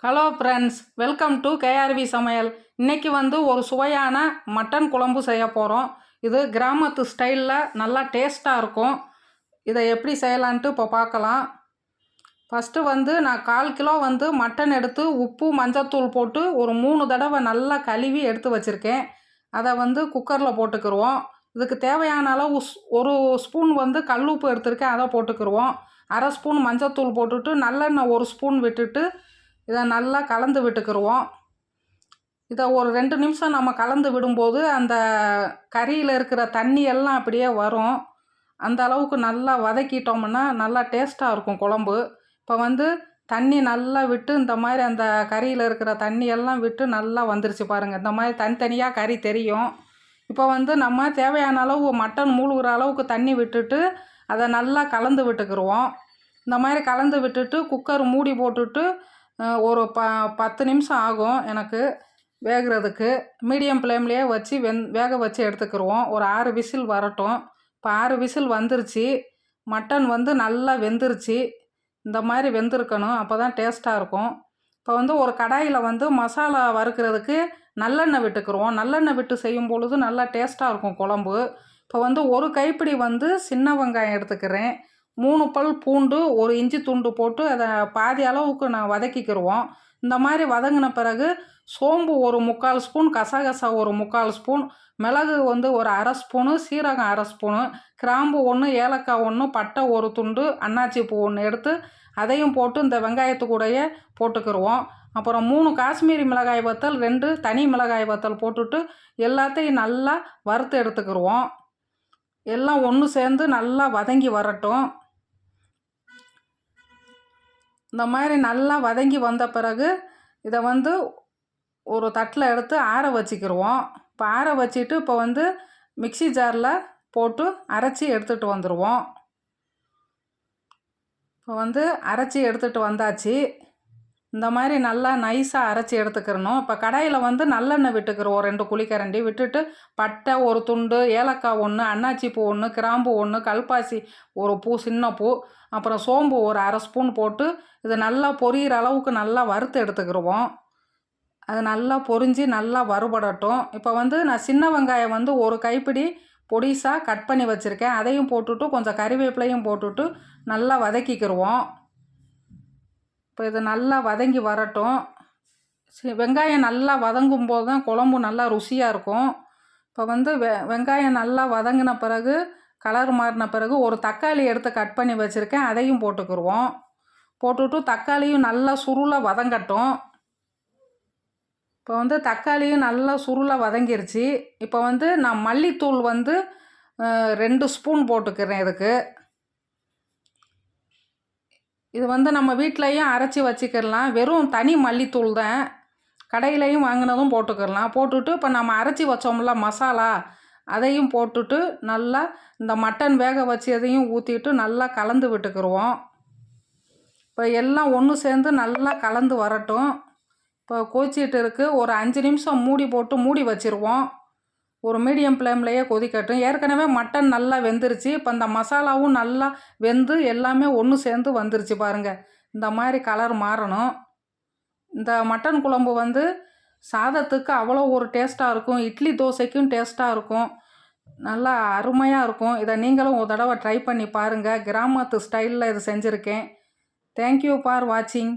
Hello friends, welcome to KRV சமையல். இன்றைக்கி ஒரு சுவையான மட்டன் குழம்பு செய்ய போகிறோம். இது கிராமத்து ஸ்டைலில் நல்லா டேஸ்ட்டாக இருக்கும். இதை எப்படி செய்யலான்ட்டு இப்போ பார்க்கலாம். ஃபஸ்ட்டு நான் 1/4 கிலோ மட்டன் எடுத்து உப்பு மஞ்சத்தூள் போட்டு ஒரு 3 தடவை நல்லா கழுவி எடுத்து வச்சுருக்கேன். அதை குக்கரில் போட்டுக்கிடுவோம். இதுக்கு தேவையான அளவு ஒரு ஸ்பூன் கல்லுப்பு எடுத்திருக்கேன், அதை போட்டுக்கிடுவோம். 1/2 ஸ்பூன் மஞ்சத்தூள் போட்டுட்டு நல்லெண்ணெய் 1 ஸ்பூன் விட்டுட்டு இதை நல்லா கலந்து விட்டுக்கிடுவோம். இதை ஒரு 2 நிமிஷம் நம்ம கலந்து விடும்போது அந்த கறியில் இருக்கிற தண்ணி எல்லாம் அப்படியே வரும். அந்த அளவுக்கு நல்லா வதக்கிட்டோம்னா நல்லா டேஸ்ட்டாக இருக்கும் குழம்பு. இப்போ தண்ணி நல்லா விட்டு இந்த மாதிரி அந்த கறியில் இருக்கிற தண்ணி எல்லாம் விட்டு நல்லா வந்துருச்சு பாருங்கள். இந்த மாதிரி தனித்தனியாக கறி தெரியும். இப்போ நம்ம தேவையான அளவு மட்டன் மூழ்கிற அளவுக்கு தண்ணி விட்டுட்டு அதை நல்லா கலந்து விட்டுக்கிடுவோம். இந்த மாதிரி கலந்து விட்டுட்டு குக்கர் மூடி போட்டுட்டு ஒரு 10 நிமிஷம் ஆகும் எனக்கு வேகிறதுக்கு. மீடியம் ஃப்ளேம்லேயே வச்சு வேக வச்சு எடுத்துக்கிடுவோம். ஒரு 6 விசில் வரட்டும். இப்போ 6 விசில் வந்துருச்சு. மட்டன் நல்லா வெந்துருச்சு. இந்த மாதிரி வெந்திருக்கணும், அப்போ தான் டேஸ்ட்டாக இருக்கும். இப்போ ஒரு கடாயில் மசாலா வறுக்கிறதுக்கு நல்லெண்ணெய் விட்டுக்கிடுவோம். நல்லெண்ணெய் விட்டு செய்யும் பொழுது நல்லா டேஸ்ட்டாக இருக்கும் குழம்பு. இப்போ ஒரு கைப்பிடி சின்ன வெங்காயம் எடுத்துக்கிறேன். 3 பல் பூண்டு, 1 இஞ்சி துண்டு போட்டு அதை பாதி அளவுக்கு நான் வதக்கிக்கிடுவோம். இந்த மாதிரி வதங்கின பிறகு சோம்பு ஒரு 3/4 ஸ்பூன், கசகசா ஒரு 3/4 ஸ்பூன், மிளகு ஒரு 1/2 ஸ்பூனு, சீரகம் 1/2 ஸ்பூனு, கிராம்பு 1, ஏலக்காய் 1, பட்டை 1 துண்டு, அன்னாச்சி பூ 1 எடுத்து அதையும் போட்டு இந்த வெங்காயத்து கூடயே போட்டுக்கிடுவோம். அப்புறம் 3 காஷ்மீரி மிளகாய் வத்தல், 2 தனி மிளகாய் வத்தல் போட்டுட்டு எல்லாத்தையும் நல்லா வறுத்து எடுத்துக்கிடுவோம். எல்லாம் ஒன்று சேர்ந்து நல்லா வதங்கி வரட்டும். இந்த மாதிரி நல்லா வதங்கி வந்த பிறகு இதை ஒரு தட்டில் எடுத்து ஆற வச்சுக்கிடுவோம். இப்போ ஆற வச்சுட்டு இப்போ மிக்ஸி ஜாரில் போட்டு அரைச்சி எடுத்துகிட்டு வந்துடுவோம். இப்போ அரைச்சி எடுத்துகிட்டு வந்தாச்சு. இந்த மாதிரி நல்லா நைஸாக அரைச்சி எடுத்துக்கிறணும். இப்போ கடாயில் நல்லெண்ணெய் விட்டுக்கிறோம். 2 குழிக்கரண்டி விட்டுட்டு பட்டை 1 துண்டு, ஏலக்காய் 1, அன்னாச்சி பூ 1, கிராம்பு 1, கல்பாசி 1 பூ, சின்ன பூ, அப்புறம் சோம்பு ஒரு 1/2 ஸ்பூன் போட்டு இது நல்லா பொரியிற அளவுக்கு நல்லா வறுத்து எடுத்துக்கிடுவோம். அது நல்லா பொரிஞ்சு நல்லா வறுபடட்டும். இப்போ நான் சின்ன வெங்காயம் ஒரு கைப்பிடி பொடிசாக கட் பண்ணி வச்சுருக்கேன். அதையும் போட்டுட்டு கொஞ்சம் கறிவேப்பிலையும் போட்டுட்டு நல்லா வதக்கிக்கிடுவோம். இப்போ இது நல்லா வதங்கி வரட்டும். வெங்காயம் நல்லா வதங்கும் போது தான் குழம்பு நல்லா ருசியாக இருக்கும். இப்போ வெங்காயம் நல்லா வதங்கின பிறகு கலர் மாறின பிறகு ஒரு தக்காளி எடுத்து கட் பண்ணி வச்சுருக்கேன், அதையும் போட்டுக்கிடுவோம். போட்டுட்டு தக்காளியும் நல்லா சுருள வதங்கட்டும். இப்போ தக்காளியும் நல்லா சுருள வதங்கிருச்சு. இப்போ நான் மல்லித்தூள் 2 ஸ்பூன் போட்டுக்கிறேன் இதுக்கு. இது நம்ம வீட்டிலையும் அரைச்சி வச்சுக்கிடலாம். வெறும் தனி மல்லித்தூள் தான். கடையிலையும் வாங்கினதும் போட்டுக்கிடலாம். போட்டுட்டு இப்போ நம்ம அரைச்சி வச்சோம்ல மசாலா, அதையும் போட்டுட்டு நல்லா இந்த மட்டன் வேக வச்சு அதையும் ஊற்றிட்டு நல்லா கலந்து விட்டுக்கிடுவோம். இப்போ எல்லாம் ஒன்று சேர்ந்து நல்லா கலந்து வரட்டும். இப்போ கொதிச்சிட்டு இருக்குது. ஒரு 5 நிமிஷம் மூடி போட்டு மூடி வச்சுருவோம். ஒரு மீடியம் ஃப்ளேம்லேயே கொதிக்கட்டும். ஏற்கனவே மட்டன் நல்லா வெந்துருச்சு. இப்போ இந்த மசாலாவும் நல்லா வெந்து எல்லாமே ஒன்று சேர்ந்து வந்துருச்சு பாருங்கள். இந்த மாதிரி கலர் மாறணும். இந்த மட்டன் குழம்பு சாதத்துக்கு அவ்வளோ ஒரு டேஸ்ட்டாக இருக்கும். இட்லி தோசைக்கும் டேஸ்ட்டாக இருக்கும். நல்லா அருமையாக இருக்கும். இதை நீங்களும் ஒரு தடவை ட்ரை பண்ணி பாருங்கள். கிராமத்து ஸ்டைலில் இது செஞ்சுருக்கேன். தேங்க்யூ ஃபார் வாட்சிங்.